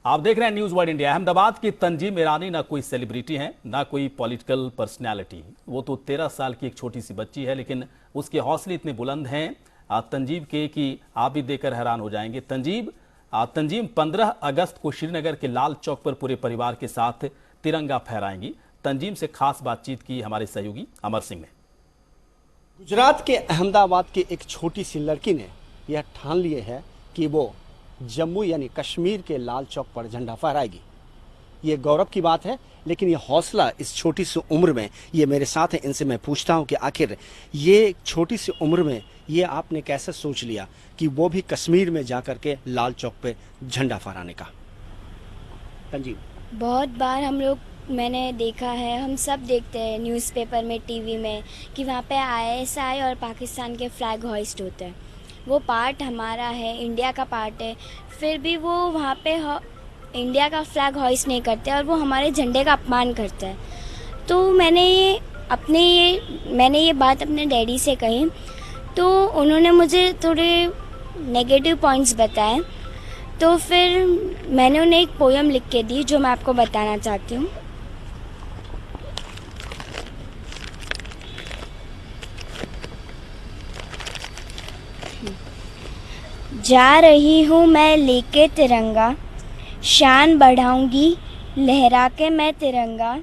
आप देख रहे हैं न्यूज वर्ल्ड इंडिया। अहमदाबाद की तंजीम ईरानी ना कोई सेलिब्रिटी है, ना कोई पॉलिटिकल पर्सनैलिटी। वो तो 13 साल की एक छोटी सी बच्ची है, लेकिन उसके हौसले इतने बुलंद हैं तंजीम के कि आप भी देखकर हैरान हो जाएंगे। तंजीम 15 अगस्त को श्रीनगर के लाल चौक पर पूरे परिवार के साथ तिरंगा फहराएंगी। तंजीम से खास बातचीत की हमारे सहयोगी अमर सिंह ने। गुजरात के अहमदाबाद की एक छोटी सी लड़की ने यह ठान लिए है कि वो जम्मू यानी कश्मीर के लाल चौक पर झंडा फहराएगी। ये गौरव की बात है, लेकिन ये हौसला इस छोटी सी उम्र में, ये मेरे साथ हैं, इनसे मैं पूछता हूँ कि आखिर ये छोटी सी उम्र में ये आपने कैसे सोच लिया कि वो भी कश्मीर में जाकर के लाल चौक पे झंडा फहराने का। तंजीम, बहुत बार मैंने देखा है, हम सब देखते हैं न्यूज़पेपर में, टीवी में, कि वहाँ पे आईएसआई और पाकिस्तान के फ्लैग होइस्ट होते हैं। वो पार्ट हमारा है, इंडिया का पार्ट है, फिर भी वो वहाँ पे इंडिया का फ्लैग होइस्ट नहीं करते और वो हमारे झंडे का अपमान करते हैं। तो मैंने ये बात अपने डैडी से कही, तो उन्होंने मुझे थोड़े नेगेटिव पॉइंट्स बताए। तो फिर मैंने उन्हें एक पोयम लिख के दी जो मैं आपको बताना चाहती हूँ। जा रही हूँ मैं लेके तिरंगा, शान बढ़ाऊंगी लहरा के मैं तिरंगा,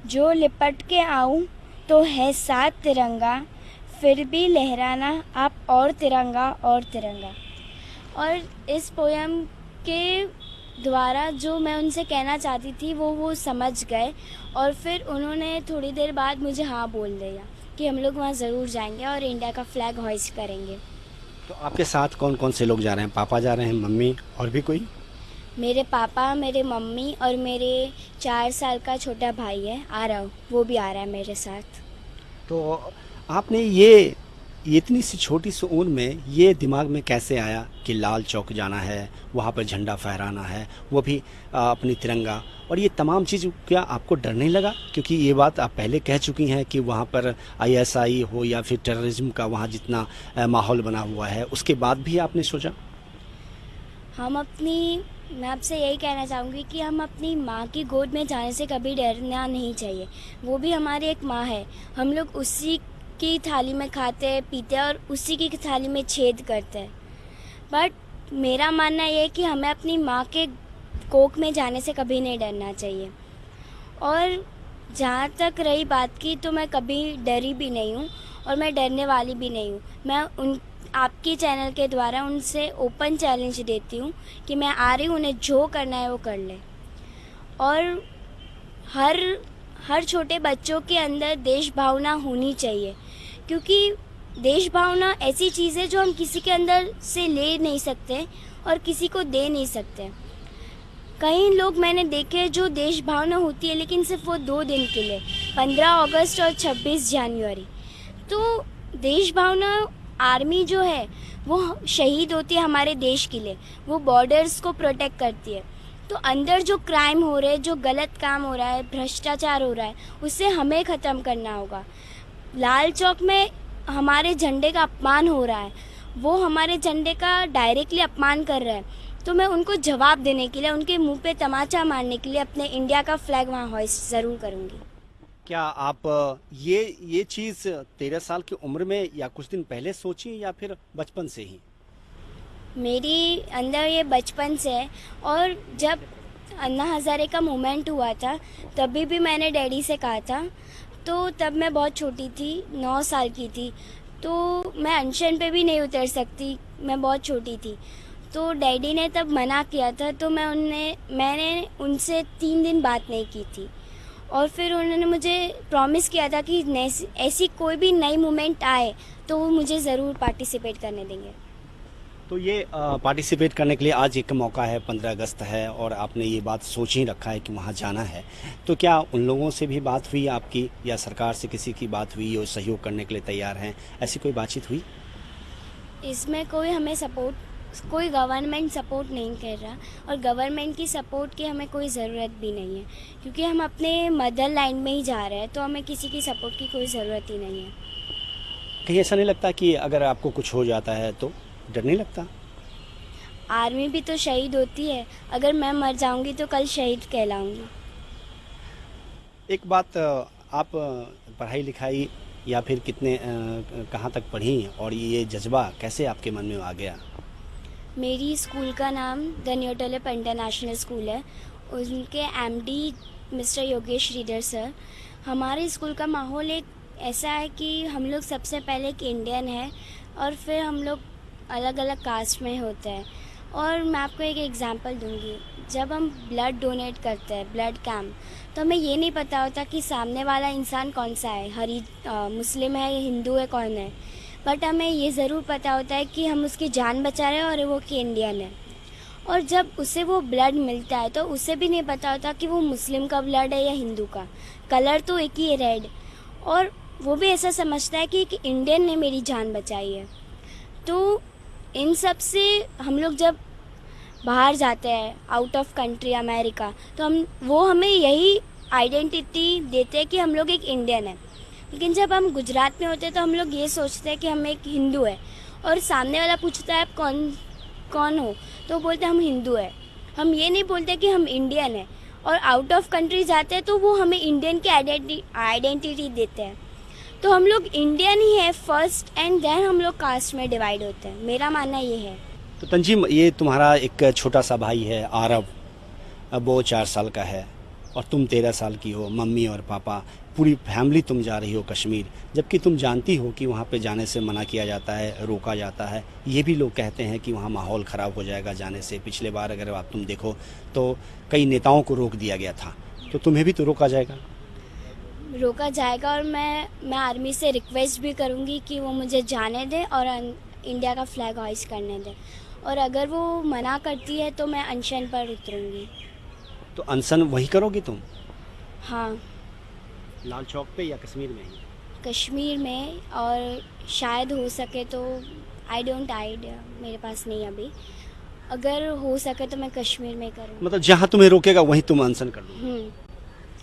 जो लिपट के आऊँ तो है साथ तिरंगा, फिर भी लहराना आप और तिरंगा और तिरंगा। और इस पोयम के द्वारा जो मैं उनसे कहना चाहती थी वो समझ गए, और फिर उन्होंने थोड़ी देर बाद मुझे हाँ बोल दिया कि हम लोग वहाँ ज़रूर जाएंगे और इंडिया का फ्लैग होइस्ट करेंगे। तो आपके साथ कौन कौन से लोग जा रहे हैं? पापा जा रहे हैं, मम्मी, और भी कोई? मेरे पापा, मेरे मम्मी और मेरे 4 साल का छोटा भाई है आरव, वो भी आ रहा है मेरे साथ। तो आपने ये इतनी सी छोटी सी उम्र में ये दिमाग में कैसे आया कि लाल चौक जाना है, वहाँ पर झंडा फहराना है, वो भी अपनी तिरंगा, और ये तमाम चीज़? क्या आपको डर नहीं लगा? क्योंकि ये बात आप पहले कह चुकी हैं कि वहाँ पर आईएसआई हो या फिर टेररिज्म का वहाँ जितना माहौल बना हुआ है, उसके बाद भी आपने सोचा? मैं आपसे यही कहना चाहूँगी कि हम अपनी माँ की गोद में जाने से कभी डरना नहीं चाहिए। वो भी हमारी एक माँ है, हम लोग उसी की थाली में खाते पीते और उसी की थाली में छेद करते हैं। बट मेरा मानना ये है कि हमें अपनी माँ के कोख में जाने से कभी नहीं डरना चाहिए। और जहाँ तक रही बात की, तो मैं कभी डरी भी नहीं हूँ और मैं डरने वाली भी नहीं हूँ। मैं आपके चैनल के द्वारा उनसे ओपन चैलेंज देती हूँ कि मैं आ रही हूँ, उन्हें जो करना है वो कर लें। और हर छोटे बच्चों के अंदर देश भावना होनी चाहिए, क्योंकि देश भावना ऐसी चीज़ है जो हम किसी के अंदर से ले नहीं सकते और किसी को दे नहीं सकते। कई लोग मैंने देखे जो देश भावना होती है, लेकिन सिर्फ वो 2 दिन के लिए, 15 अगस्त और 26 जनवरी। तो देश भावना, आर्मी जो है वो शहीद होती है हमारे देश के लिए, वो बॉर्डर्स को प्रोटेक्ट करती है। तो अंदर जो क्राइम हो रहे हैं, जो गलत काम हो रहा है, भ्रष्टाचार हो रहा है, उसे हमें ख़त्म करना होगा। लाल चौक में हमारे झंडे का अपमान हो रहा है, वो हमारे झंडे का डायरेक्टली अपमान कर रहा है। तो मैं उनको जवाब देने के लिए, उनके मुंह पे तमाचा मारने के लिए अपने इंडिया का फ्लैग वहाँ होइस्ट ज़रूर करूँगी। क्या आप ये चीज़ 13 साल की उम्र में या कुछ दिन पहले सोची, या फिर बचपन से ही? मेरी अंदर ये बचपन से है, और जब अन्ना हज़ारे का मूवमेंट हुआ था तभी भी मैंने डैडी से कहा था। तो तब मैं बहुत छोटी थी, 9 साल की थी, तो मैं अनशन पे भी नहीं उतर सकती, मैं बहुत छोटी थी। तो डैडी ने तब मना किया था, तो मैंने उनसे 3 दिन बात नहीं की थी। और फिर उन्होंने मुझे प्रॉमिस किया था कि ऐसी कोई भी नई मूवमेंट आए तो वो मुझे ज़रूर पार्टिसिपेट करने देंगे। तो ये पार्टिसिपेट करने के लिए आज एक मौका है, 15 अगस्त है, और आपने ये बात सोच ही रखा है कि वहाँ जाना है। तो क्या उन लोगों से भी बात हुई आपकी, या सरकार से किसी की बात हुई और सहयोग करने के लिए तैयार हैं, ऐसी कोई बातचीत हुई? इसमें कोई गवर्नमेंट सपोर्ट नहीं कर रहा, और गवर्नमेंट की सपोर्ट की हमें कोई ज़रूरत भी नहीं है, क्योंकि हम अपने मदर लाइन में ही जा रहे हैं, तो हमें किसी की सपोर्ट की कोई ज़रूरत ही नहीं है। कहीं ऐसा नहीं लगता कि अगर आपको कुछ हो जाता है तो डर नहीं लगता? आर्मी भी तो शहीद होती है, अगर मैं मर जाऊंगी तो कल शहीद कहलाऊंगी। एक बात, आप पढ़ाई लिखाई या फिर कितने कहाँ तक पढ़ी और ये जज्बा कैसे आपके मन में आ गया? मेरी स्कूल का नाम द न्यूटोलिप इंटरनेशनल स्कूल है। उनके MD mister Yogesh Shridhar sir. हमारे स्कूल का माहौल एक ऐसा है कि हम लोग सबसे पहले एक इंडियन है और फिर हम लोग अलग अलग कास्ट में होते हैं। और मैं आपको एक एग्जांपल दूंगी, जब हम ब्लड डोनेट करते हैं, ब्लड कैंप, तो हमें ये नहीं पता होता कि सामने वाला इंसान कौन सा है, मुस्लिम है या हिंदू है, कौन है। बट हमें ये ज़रूर पता होता है कि हम उसकी जान बचा रहे हैं और वो कि इंडियन है। और जब उसे वो ब्लड मिलता है तो उसे भी नहीं पता होता कि वो मुस्लिम का ब्लड है या हिंदू का। कलर तो एक ही है, रेड। और वो भी ऐसा समझता है कि एक इंडियन ने मेरी जान बचाई है। तो इन सब से हम लोग जब बाहर जाते हैं, आउट ऑफ कंट्री, अमेरिका, तो वो हमें यही आइडेंटिटी देते हैं कि हम लोग एक इंडियन है। लेकिन जब हम गुजरात में होते हैं तो हम लोग ये सोचते हैं कि हम एक हिंदू है, और सामने वाला पूछता है आप कौन हो, तो बोलते हैं हम हिंदू है। हम ये नहीं बोलते कि हम इंडियन है। और आउट ऑफ कंट्री जाते हैं तो वो हमें इंडियन की आइडेंटिटी देते हैं। तो हम लोग इंडियन ही है फर्स्ट, एंड देन हम लोग कास्ट में डिवाइड होते हैं। मेरा मानना ये है। तो तंजीम, ये तुम्हारा एक छोटा सा भाई है आरव, अब वो 4 साल का है और तुम 13 साल की हो। मम्मी और पापा, पूरी फैमिली तुम जा रही हो कश्मीर, जबकि तुम जानती हो कि वहाँ पे जाने से मना किया जाता है, रोका जाता है। ये भी लोग कहते हैं कि वहाँ माहौल ख़राब हो जाएगा जाने से। पिछले बार अगर आप तुम देखो तो कई नेताओं को रोक दिया गया था, तो तुम्हें भी तो रोका जाएगा? रोका जाएगा, और मैं आर्मी से रिक्वेस्ट भी करूँगी कि वो मुझे जाने दे और इंडिया का फ्लैग हॉइस्ट करने दे। और अगर वो मना करती है तो मैं अनशन पर उतरूँगी। तो अनशन वहीं करोगी तुम? हाँ, लाल चौक पे या कश्मीर में ही? कश्मीर में, और शायद हो सके तो आई डोंट आइडिया, मेरे पास नहीं अभी। अगर हो सके तो मैं कश्मीर में करूँ। मतलब जहाँ तुम्हें रोकेगा वहीं तुम अनशन कर लो?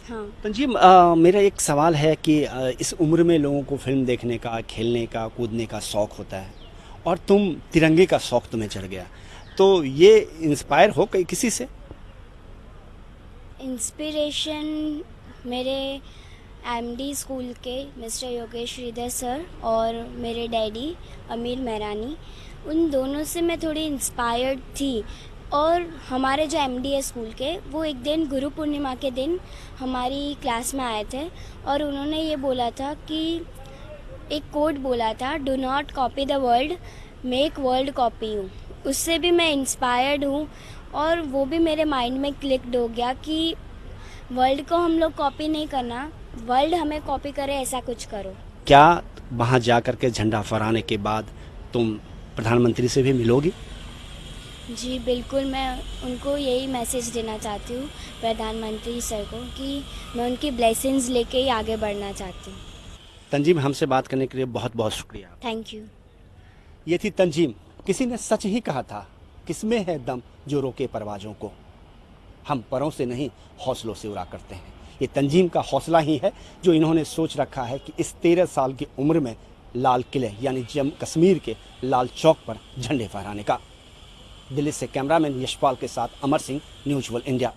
हाँ। तंजीम, मेरा एक सवाल है कि इस उम्र में लोगों को फिल्म देखने का, खेलने का, कूदने का शौक़ होता है, और तुम तिरंगे का शौक़ तुम्हें चढ़ गया, तो ये इंस्पायर हो किसी से? इंस्पिरेशन मेरे एमडी स्कूल के मिस्टर योगेश श्रीधर सर और मेरे डैडी अमीर मेहरानी, उन दोनों से मैं थोड़ी इंस्पायर्ड थी। और हमारे जो एमडी है स्कूल के, वो एक दिन गुरु पूर्णिमा के दिन हमारी क्लास में आए थे और उन्होंने ये बोला था कि एक कोड बोला था, do not copy the world, make world copy you. उससे भी मैं इंस्पायर्ड हूँ और वो भी मेरे माइंड में क्लिक्ड हो गया कि वर्ल्ड को हम लोग कॉपी नहीं करना, वर्ल्ड हमें कॉपी करे, ऐसा कुछ करो। क्या वहाँ जा कर के झंडा फहराने के बाद तुम प्रधानमंत्री से भी मिलोगी? जी बिल्कुल, मैं उनको यही मैसेज देना चाहती हूँ, प्रधानमंत्री सर को, कि मैं उनकी ब्लेसिंग्स लेके ही आगे बढ़ना चाहती हूँ। तंजीम, हमसे बात करने के लिए बहुत बहुत शुक्रिया। Thank you. ये थी तंजीम। किसी ने सच ही कहा था, किसमें है दम जो रोके परवाज़ों को। हम परों से नहीं, हौसलों से उड़ा करते हैं। ये तंजीम का हौसला ही है जो इन्होंने सोच रखा है कि इस 13 साल की उम्र में लाल किले यानी जम्मू कश्मीर के लाल चौक पर झंडे फहराने का। दिल्ली से कैमरामैन यशपाल के साथ Amar Singh, news world India.